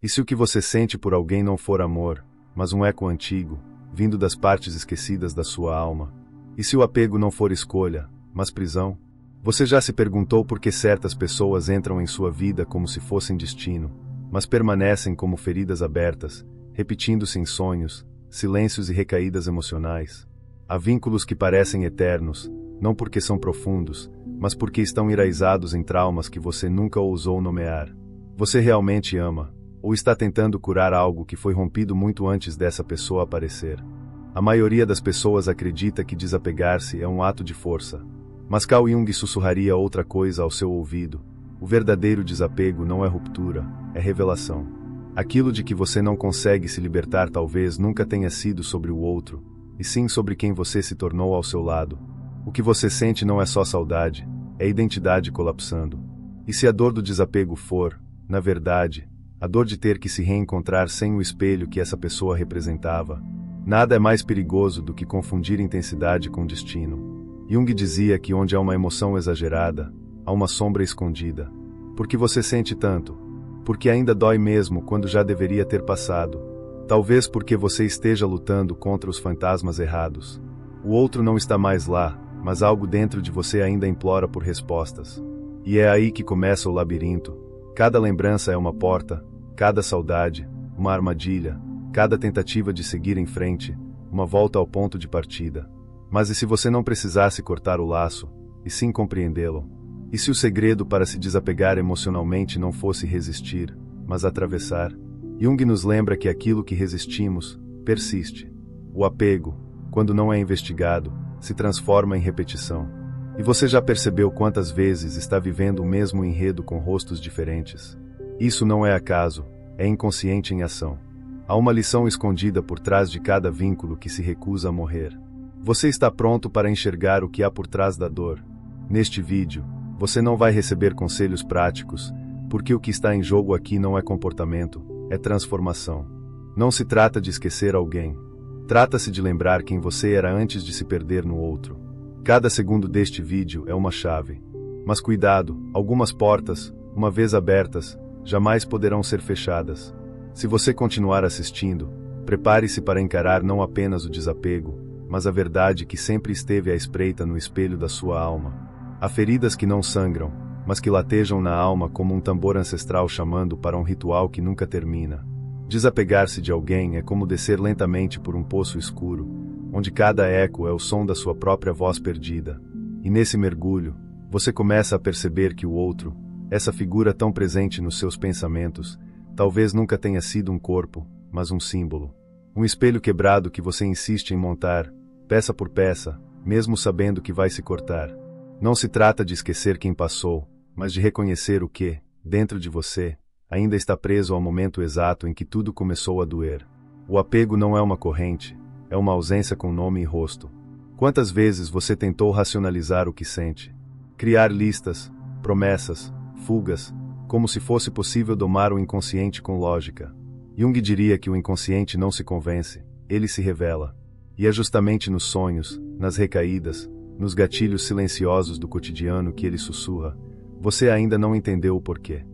E se o que você sente por alguém não for amor, mas um eco antigo, vindo das partes esquecidas da sua alma? E se o apego não for escolha, mas prisão? Você já se perguntou por que certas pessoas entram em sua vida como se fossem destino, mas permanecem como feridas abertas, repetindo-se em sonhos, silêncios e recaídas emocionais? Há vínculos que parecem eternos, não porque são profundos, mas porque estão enraizados em traumas que você nunca ousou nomear. Você realmente ama, ou está tentando curar algo que foi rompido muito antes dessa pessoa aparecer? A maioria das pessoas acredita que desapegar-se é um ato de força. Mas Carl Jung sussurraria outra coisa ao seu ouvido. O verdadeiro desapego não é ruptura, é revelação. Aquilo de que você não consegue se libertar talvez nunca tenha sido sobre o outro, e sim sobre quem você se tornou ao seu lado. O que você sente não é só saudade, é identidade colapsando. E se a dor do desapego for, na verdade, a dor de ter que se reencontrar sem o espelho que essa pessoa representava? Nada é mais perigoso do que confundir intensidade com destino. Jung dizia que onde há uma emoção exagerada, há uma sombra escondida. Por que você sente tanto? Porque ainda dói mesmo quando já deveria ter passado. Talvez porque você esteja lutando contra os fantasmas errados. O outro não está mais lá, mas algo dentro de você ainda implora por respostas. E é aí que começa o labirinto. Cada lembrança é uma porta, cada saudade, uma armadilha, cada tentativa de seguir em frente, uma volta ao ponto de partida. Mas e se você não precisasse cortar o laço, e sim compreendê-lo? E se o segredo para se desapegar emocionalmente não fosse resistir, mas atravessar? Jung nos lembra que aquilo que resistimos, persiste. O apego, quando não é investigado, se transforma em repetição. E você já percebeu quantas vezes está vivendo o mesmo enredo com rostos diferentes? Isso não é acaso, é inconsciente em ação. Há uma lição escondida por trás de cada vínculo que se recusa a morrer. Você está pronto para enxergar o que há por trás da dor? Neste vídeo, você não vai receber conselhos práticos, porque o que está em jogo aqui não é comportamento, é transformação. Não se trata de esquecer alguém. Trata-se de lembrar quem você era antes de se perder no outro. Cada segundo deste vídeo é uma chave. Mas cuidado, algumas portas, uma vez abertas, jamais poderão ser fechadas. Se você continuar assistindo, prepare-se para encarar não apenas o desapego, mas a verdade que sempre esteve à espreita no espelho da sua alma. Há feridas que não sangram, mas que latejam na alma como um tambor ancestral chamando para um ritual que nunca termina. Desapegar-se de alguém é como descer lentamente por um poço escuro, onde cada eco é o som da sua própria voz perdida. E nesse mergulho, você começa a perceber que o outro, essa figura tão presente nos seus pensamentos, talvez nunca tenha sido um corpo, mas um símbolo. Um espelho quebrado que você insiste em montar, peça por peça, mesmo sabendo que vai se cortar. Não se trata de esquecer quem passou, mas de reconhecer o que, dentro de você, ainda está preso ao momento exato em que tudo começou a doer. O apego não é uma corrente, é uma ausência com nome e rosto. Quantas vezes você tentou racionalizar o que sente? Criar listas, promessas, fugas, como se fosse possível domar o inconsciente com lógica. Jung diria que o inconsciente não se convence, ele se revela. E é justamente nos sonhos, nas recaídas, nos gatilhos silenciosos do cotidiano que ele sussurra. Você ainda não entendeu o porquê.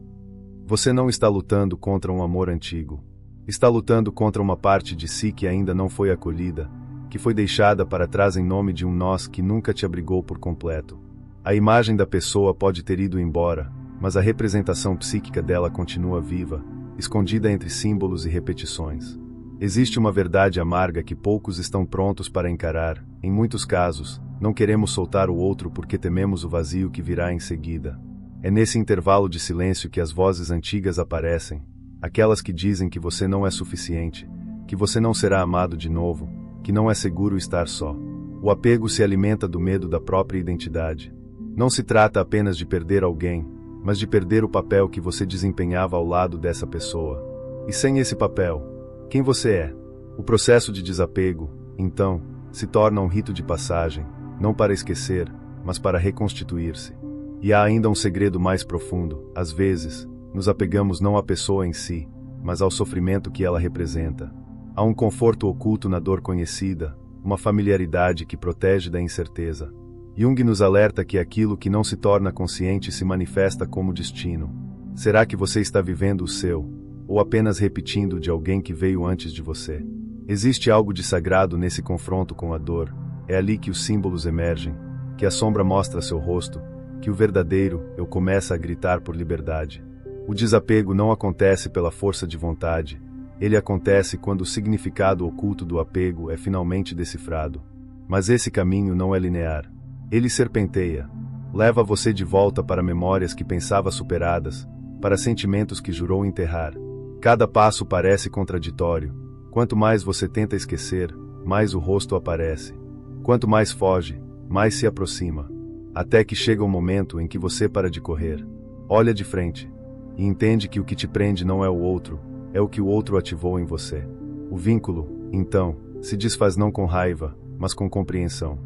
Você não está lutando contra um amor antigo. Está lutando contra uma parte de si que ainda não foi acolhida, que foi deixada para trás em nome de um nós que nunca te abrigou por completo. A imagem da pessoa pode ter ido embora, mas a representação psíquica dela continua viva, escondida entre símbolos e repetições. Existe uma verdade amarga que poucos estão prontos para encarar. Em muitos casos, não queremos soltar o outro porque tememos o vazio que virá em seguida. É nesse intervalo de silêncio que as vozes antigas aparecem, aquelas que dizem que você não é suficiente, que você não será amado de novo, que não é seguro estar só. O apego se alimenta do medo da própria identidade. Não se trata apenas de perder alguém, mas de perder o papel que você desempenhava ao lado dessa pessoa. E sem esse papel, quem você é? O processo de desapego, então, se torna um rito de passagem, não para esquecer, mas para reconstituir-se. E há ainda um segredo mais profundo. Às vezes, nos apegamos não à pessoa em si, mas ao sofrimento que ela representa. Há um conforto oculto na dor conhecida, uma familiaridade que protege da incerteza. Jung nos alerta que aquilo que não se torna consciente se manifesta como destino. Será que você está vivendo o seu? ou apenas repetindo de alguém que veio antes de você. Existe algo de sagrado nesse confronto com a dor. É ali que os símbolos emergem, que a sombra mostra seu rosto, que o verdadeiro eu começa a gritar por liberdade. O desapego não acontece pela força de vontade, ele acontece quando o significado oculto do apego é finalmente decifrado. Mas esse caminho não é linear. Ele serpenteia. Leva você de volta para memórias que pensava superadas, para sentimentos que jurou enterrar. Cada passo parece contraditório. Quanto mais você tenta esquecer, mais o rosto aparece. Quanto mais foge, mais se aproxima. Até que chega o momento em que você para de correr. Olha de frente. E entende que o que te prende não é o outro, é o que o outro ativou em você. O vínculo, então, se desfaz não com raiva, mas com compreensão.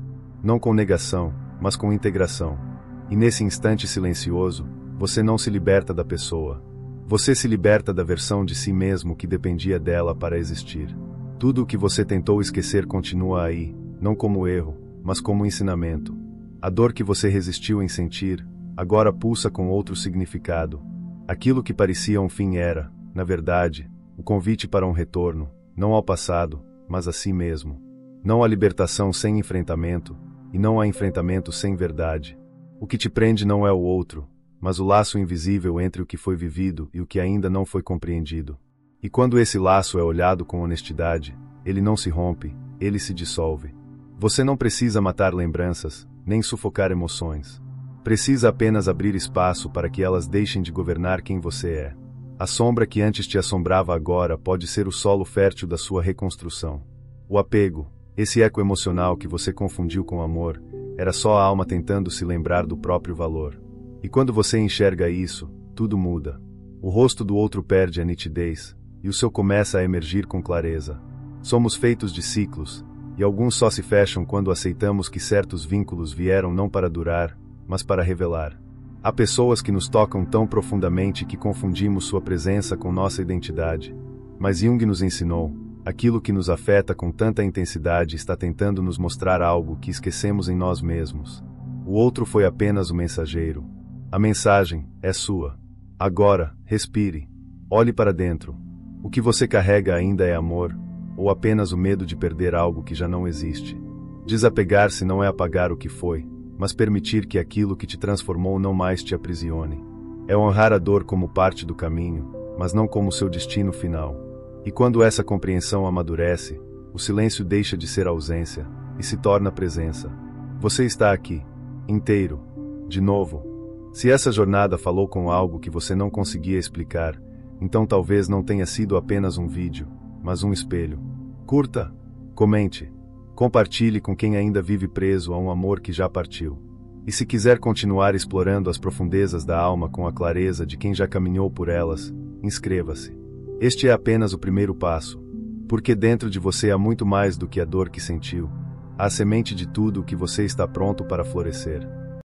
Não com negação, mas com integração. E nesse instante silencioso, você não se liberta da pessoa. Você se liberta da versão de si mesmo que dependia dela para existir. Tudo o que você tentou esquecer continua aí, não como erro, mas como ensinamento. A dor que você resistiu em sentir, agora pulsa com outro significado. Aquilo que parecia um fim era, na verdade, o convite para um retorno, não ao passado, mas a si mesmo. Não há libertação sem enfrentamento, e não há enfrentamento sem verdade. O que te prende não é o outro, mas o laço invisível entre o que foi vivido e o que ainda não foi compreendido. E quando esse laço é olhado com honestidade, ele não se rompe, ele se dissolve. Você não precisa matar lembranças, nem sufocar emoções. Precisa apenas abrir espaço para que elas deixem de governar quem você é. A sombra que antes te assombrava agora pode ser o solo fértil da sua reconstrução. O apego, esse eco emocional que você confundiu com amor, era só a alma tentando se lembrar do próprio valor. E quando você enxerga isso, tudo muda. O rosto do outro perde a nitidez, e o seu começa a emergir com clareza. Somos feitos de ciclos, e alguns só se fecham quando aceitamos que certos vínculos vieram não para durar, mas para revelar. Há pessoas que nos tocam tão profundamente que confundimos sua presença com nossa identidade. Mas Jung nos ensinou, aquilo que nos afeta com tanta intensidade está tentando nos mostrar algo que esquecemos em nós mesmos. O outro foi apenas o mensageiro. A mensagem é sua. Agora, respire. Olhe para dentro. O que você carrega ainda é amor, ou apenas o medo de perder algo que já não existe? Desapegar-se não é apagar o que foi, mas permitir que aquilo que te transformou não mais te aprisione. É honrar a dor como parte do caminho, mas não como seu destino final. E quando essa compreensão amadurece, o silêncio deixa de ser ausência, e se torna presença. Você está aqui, inteiro, de novo. Se essa jornada falou com algo que você não conseguia explicar, então talvez não tenha sido apenas um vídeo, mas um espelho. Curta, comente, compartilhe com quem ainda vive preso a um amor que já partiu. E se quiser continuar explorando as profundezas da alma com a clareza de quem já caminhou por elas, inscreva-se. Este é apenas o primeiro passo, porque dentro de você há muito mais do que a dor que sentiu. Há a semente de tudo o que você está pronto para florescer.